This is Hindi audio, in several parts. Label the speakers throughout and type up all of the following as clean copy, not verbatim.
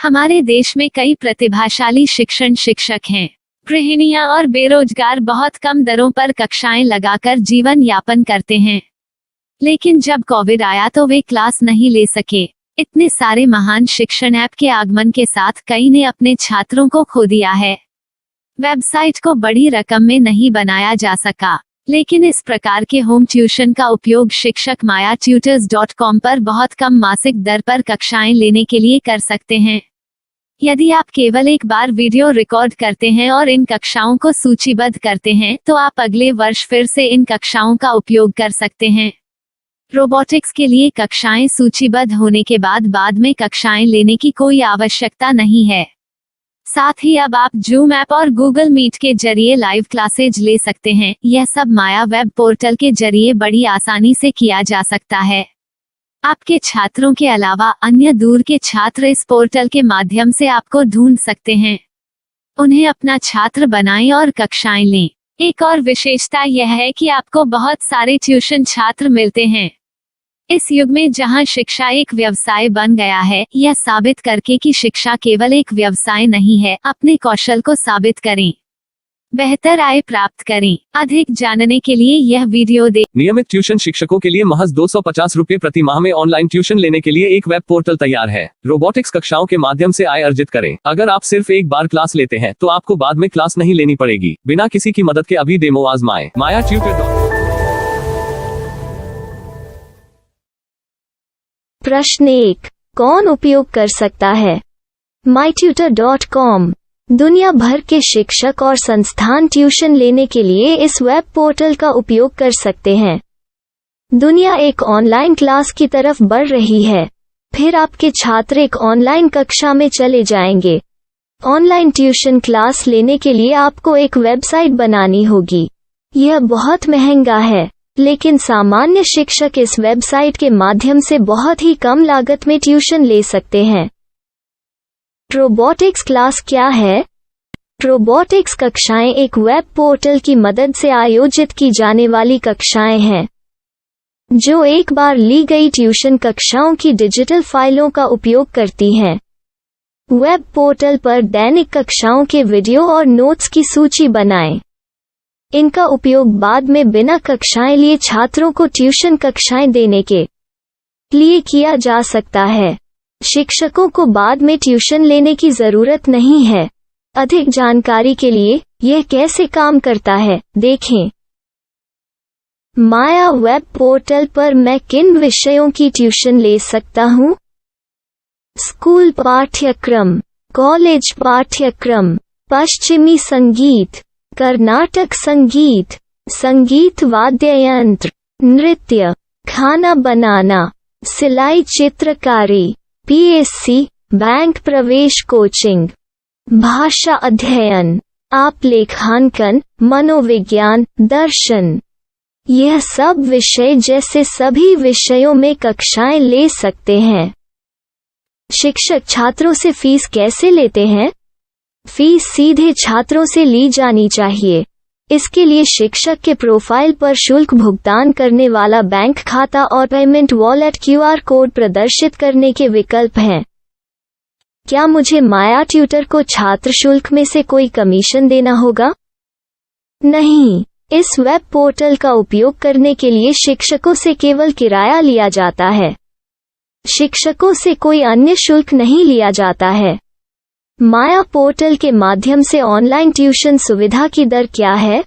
Speaker 1: हमारे देश में कई प्रतिभाशाली शिक्षण शिक्षक हैं। गृहिणियां और बेरोजगार बहुत कम दरों पर कक्षाएं लगाकर जीवन यापन करते हैं। लेकिन जब कोविड आया तो वे क्लास नहीं ले सके। इतने सारे महान शिक्षण ऐप के आगमन के साथ कई ने अपने छात्रों को खो दिया है। वेबसाइट को बड़ी रकम में नहीं बनाया जा सका, लेकिन इस प्रकार के होम ट्यूशन का उपयोग शिक्षक myatutors.com पर बहुत कम मासिक दर पर कक्षाएं लेने के लिए कर सकते हैं। यदि आप केवल एक बार वीडियो रिकॉर्ड करते हैं और इन कक्षाओं को सूचीबद्ध करते हैं तो आप अगले वर्ष फिर से इन कक्षाओं का उपयोग कर सकते हैं। रोबोटिक्स के लिए कक्षाएं सूचीबद्ध होने के बाद में कक्षाएं लेने की कोई आवश्यकता नहीं है। साथ ही अब आप जूम ऐप और गूगल मीट के जरिए लाइव क्लासेज ले सकते हैं। यह सब माया वेब पोर्टल के जरिए बड़ी आसानी से किया जा सकता है। आपके छात्रों के अलावा अन्य दूर के छात्र इस पोर्टल के माध्यम से आपको ढूंढ सकते हैं। उन्हें अपना छात्र बनाएं और कक्षाएं लें। एक और विशेषता यह है कि आपको बहुत सारे ट्यूशन छात्र मिलते हैं। इस युग में जहां शिक्षा एक व्यवसाय बन गया है, यह साबित करके कि शिक्षा केवल एक व्यवसाय नहीं है, अपने कौशल को साबित करें, बेहतर आय प्राप्त करें। अधिक जानने के लिए यह वीडियो देखें।
Speaker 2: नियमित ट्यूशन शिक्षकों के लिए महज 250 रुपए प्रति माह में ऑनलाइन ट्यूशन लेने के लिए एक वेब पोर्टल तैयार है। रोबोटिक्स कक्षाओं के माध्यम से आय अर्जित करें। अगर आप सिर्फ एक बार क्लास लेते हैं तो आपको बाद में क्लास नहीं लेनी पड़ेगी। बिना किसी की मदद के अभी डेमो आजमाएं। myatutors.com।
Speaker 3: प्रश्न 1, कौन उपयोग कर सकता है? mytutor.com दुनिया भर के शिक्षक और संस्थान ट्यूशन लेने के लिए इस वेब पोर्टल का उपयोग कर सकते हैं। दुनिया एक ऑनलाइन क्लास की तरफ बढ़ रही है। फिर आपके छात्र एक ऑनलाइन कक्षा में चले जाएंगे। ऑनलाइन ट्यूशन क्लास लेने के लिए आपको एक वेबसाइट बनानी होगी। यह बहुत महंगा है, लेकिन सामान्य शिक्षक इस वेबसाइट के माध्यम से बहुत ही कम लागत में ट्यूशन ले सकते हैं। रोबोटिक्स क्लास क्या है? रोबोटिक्स कक्षाएं एक वेब पोर्टल की मदद से आयोजित की जाने वाली कक्षाएं हैं, जो एक बार ली गई ट्यूशन कक्षाओं की डिजिटल फाइलों का उपयोग करती हैं। वेब पोर्टल पर दैनिक कक्षाओं के वीडियो और नोट्स की सूची बनाएं। इनका उपयोग बाद में बिना कक्षाएं लिए छात्रों को ट्यूशन कक्षाएं देने के लिए किया जा सकता है। शिक्षकों को बाद में ट्यूशन लेने की जरूरत नहीं है। अधिक जानकारी के लिए यह कैसे काम करता है, देखें। माया वेब पोर्टल पर मैं किन विषयों की ट्यूशन ले सकता हूँ? स्कूल पाठ्यक्रम, कॉलेज पाठ्यक्रम, पश्चिमी संगीत, कर्नाटक संगीत, संगीत वाद्य यंत्र, नृत्य, खाना बनाना, सिलाई चित्रकारी, पीएससी, बैंक प्रवेश कोचिंग, भाषा अध्ययन, आप लेखांकन, मनोविज्ञान, दर्शन। यह सब विषय जैसे सभी विषयों में कक्षाएं ले सकते हैं। शिक्षक छात्रों से फीस कैसे लेते हैं? फीस सीधे छात्रों से ली जानी चाहिए। इसके लिए शिक्षक के प्रोफाइल पर शुल्क भुगतान करने वाला बैंक खाता और पेमेंट वॉलेट क्यूआर कोड प्रदर्शित करने के विकल्प हैं। क्या मुझे माया ट्यूटर को छात्र शुल्क में से कोई कमीशन देना होगा? नहीं, इस वेब पोर्टल का उपयोग करने के लिए शिक्षकों से केवल किराया लिया जाता है। शिक्षकों से कोई अन्य शुल्क नहीं लिया जाता है। माया पोर्टल के माध्यम से ऑनलाइन ट्यूशन सुविधा की दर क्या है?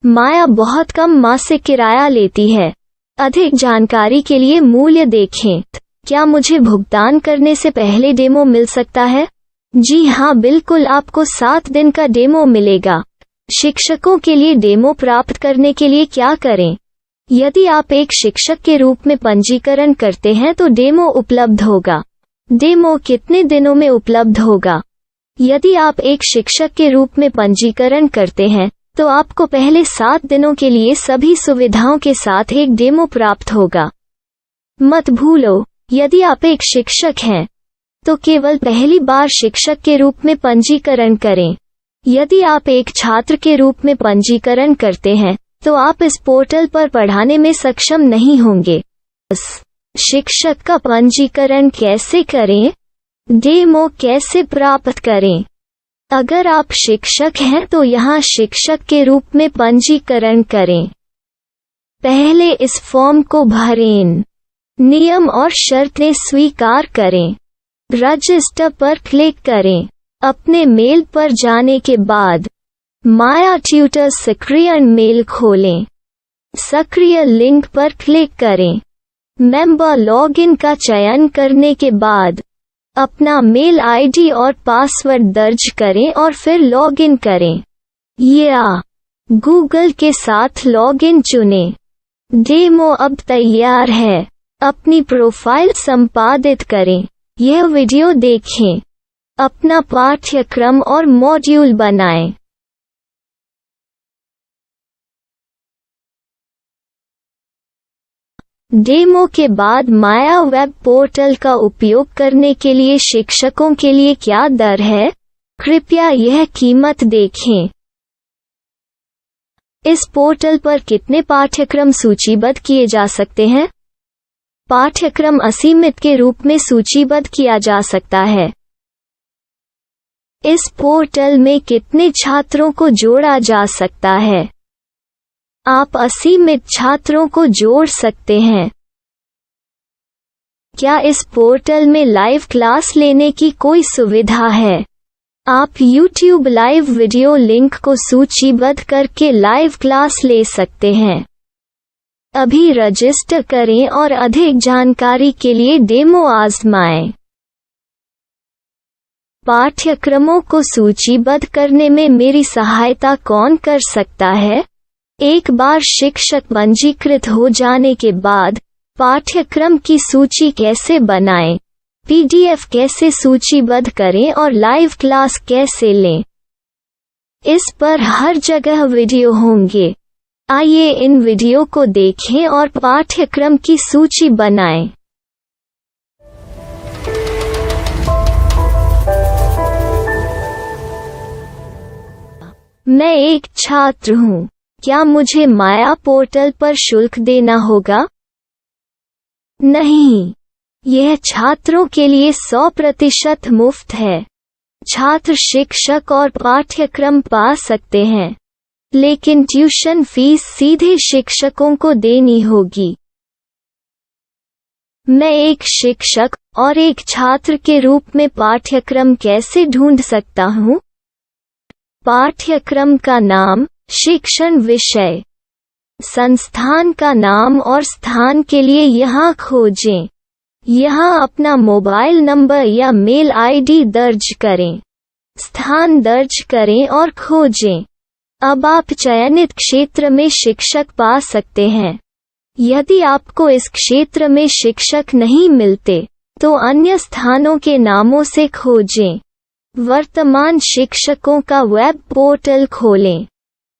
Speaker 3: माया बहुत कम मासिक किराया लेती है। अधिक जानकारी के लिए मूल्य देखें। क्या मुझे भुगतान करने से पहले डेमो मिल सकता है? जी हाँ, बिल्कुल, आपको 7 दिन का डेमो मिलेगा। शिक्षकों के लिए डेमो प्राप्त करने के लिए क्या करें? यदि आप एक शिक्षक के रूप में पंजीकरण करते हैं तो डेमो उपलब्ध होगा। डेमो कितने दिनों में उपलब्ध होगा? यदि आप एक शिक्षक के रूप में पंजीकरण करते हैं तो आपको पहले 7 दिनों के लिए सभी सुविधाओं के साथ एक डेमो प्राप्त होगा। मत भूलो, यदि आप एक शिक्षक हैं तो केवल पहली बार शिक्षक के रूप में पंजीकरण करें। यदि आप एक छात्र के रूप में पंजीकरण करते हैं तो आप इस पोर्टल पर पढ़ाने में सक्षम नहीं होंगे। शिक्षक का पंजीकरण कैसे करें? डेमो कैसे प्राप्त करें? अगर आप शिक्षक हैं तो यहाँ शिक्षक के रूप में पंजीकरण करें। पहले इस फॉर्म को भरें। नियम और शर्तें स्वीकार करें। रजिस्टर पर क्लिक करें। अपने मेल पर जाने के बाद माया ट्यूटर सक्रिय मेल खोलें। सक्रिय लिंक पर क्लिक करें। मेंबर लॉगिन का चयन करने के बाद अपना मेल आईडी और पासवर्ड दर्ज करें और फिर लॉगिन करें या गूगल के साथ लॉगिन चुनें। डेमो अब तैयार है। अपनी प्रोफाइल संपादित करें। यह वीडियो देखें। अपना पाठ्यक्रम और मॉड्यूल बनाएं। डेमो के बाद माया वेब पोर्टल का उपयोग करने के लिए शिक्षकों के लिए क्या दर है? कृपया यह कीमत देखें। इस पोर्टल पर कितने पाठ्यक्रम सूचीबद्ध किए जा सकते हैं? पाठ्यक्रम असीमित के रूप में सूचीबद्ध किया जा सकता है। इस पोर्टल में कितने छात्रों को जोड़ा जा सकता है? आप असीमित छात्रों को जोड़ सकते हैं। क्या इस पोर्टल में लाइव क्लास लेने की कोई सुविधा है? आप YouTube लाइव वीडियो लिंक को सूचीबद्ध करके लाइव क्लास ले सकते हैं। अभी रजिस्टर करें और अधिक जानकारी के लिए डेमो आजमाएं। पाठ्यक्रमों को सूचीबद्ध करने में मेरी सहायता कौन कर सकता है? एक बार शिक्षक पंजीकृत हो जाने के बाद पाठ्यक्रम की सूची कैसे बनाएं? PDF कैसे सूचीबद्ध करें और लाइव क्लास कैसे लें? इस पर हर जगह वीडियो होंगे। आइए इन वीडियो को देखें और पाठ्यक्रम की सूची बनाएं। मैं एक छात्र हूँ। क्या मुझे माया पोर्टल पर शुल्क देना होगा? नहीं, यह छात्रों के लिए 100% मुफ्त है। छात्र शिक्षक और पाठ्यक्रम पा सकते हैं, लेकिन ट्यूशन फीस सीधे शिक्षकों को देनी होगी। मैं एक शिक्षक और एक छात्र के रूप में पाठ्यक्रम कैसे ढूंढ सकता हूँ? पाठ्यक्रम का नाम, शिक्षण विषय, संस्थान का नाम और स्थान के लिए यहाँ खोजें। यहाँ अपना मोबाइल नंबर या मेल आईडी दर्ज करें। स्थान दर्ज करें और खोजें। अब आप चयनित क्षेत्र में शिक्षक पा सकते हैं। यदि आपको इस क्षेत्र में शिक्षक नहीं मिलते, तो अन्य स्थानों के नामों से खोजें। वर्तमान शिक्षकों का वेब पोर्टल खोलें।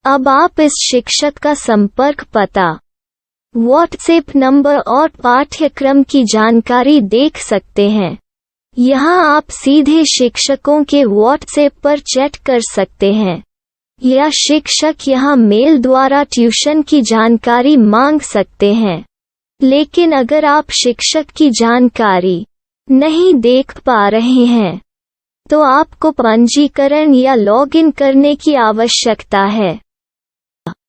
Speaker 3: अब आप इस शिक्षक का संपर्क पता, व्हाट्सएप नंबर और पाठ्यक्रम की जानकारी देख सकते हैं। यहाँ आप सीधे शिक्षकों के व्हाट्सएप पर चैट कर सकते हैं या शिक्षक यहाँ मेल द्वारा ट्यूशन की जानकारी मांग सकते हैं। लेकिन अगर आप शिक्षक की जानकारी नहीं देख पा रहे हैं, तो आपको पंजीकरण या लॉगिन करने की आवश्यकता है।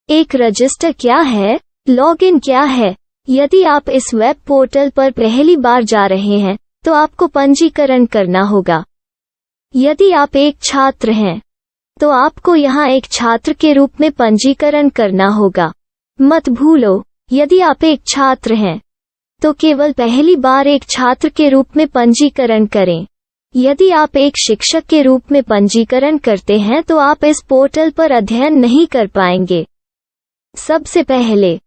Speaker 3: एक रजिस्टर क्या है? लॉगिन क्या है? यदि आप इस वेब पोर्टल पर पहली बार जा रहे हैं, तो आपको पंजीकरण करना होगा। यदि आप एक छात्र हैं, तो आपको यहाँ एक छात्र के रूप में पंजीकरण करना होगा। मत भूलो, यदि आप एक छात्र हैं, तो केवल पहली बार एक छात्र के रूप में पंजीकरण करें। यदि आप एक शिक्षक के रूप में पंजीकरण करते हैं, तो आप इस पोर्टल पर अध्ययन नहीं कर पाएंगे। सबसे पहले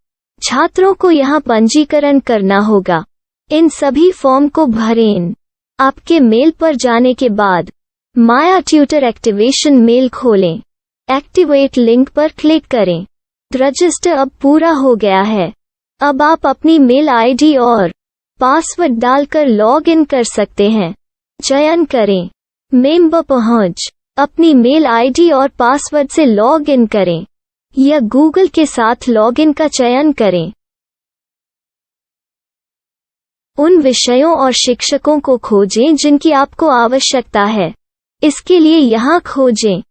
Speaker 3: छात्रों को यहाँ पंजीकरण करना होगा। इन सभी फॉर्म को भरें। आपके मेल पर जाने के बाद माया ट्यूटर एक्टिवेशन मेल खोलें। एक्टिवेट लिंक पर क्लिक करें। रजिस्टर अब पूरा हो गया है। अब आप अपनी मेल आईडी और पासवर्ड डालकर लॉग इन कर सकते हैं। चयन करें मेंबर पहुंच। अपनी मेल आईडी और पासवर्ड से लॉग इन करें या गूगल के साथ लॉगिन का चयन करें। उन विषयों और शिक्षकों को खोजें जिनकी आपको आवश्यकता है। इसके लिए यहाँ खोजें।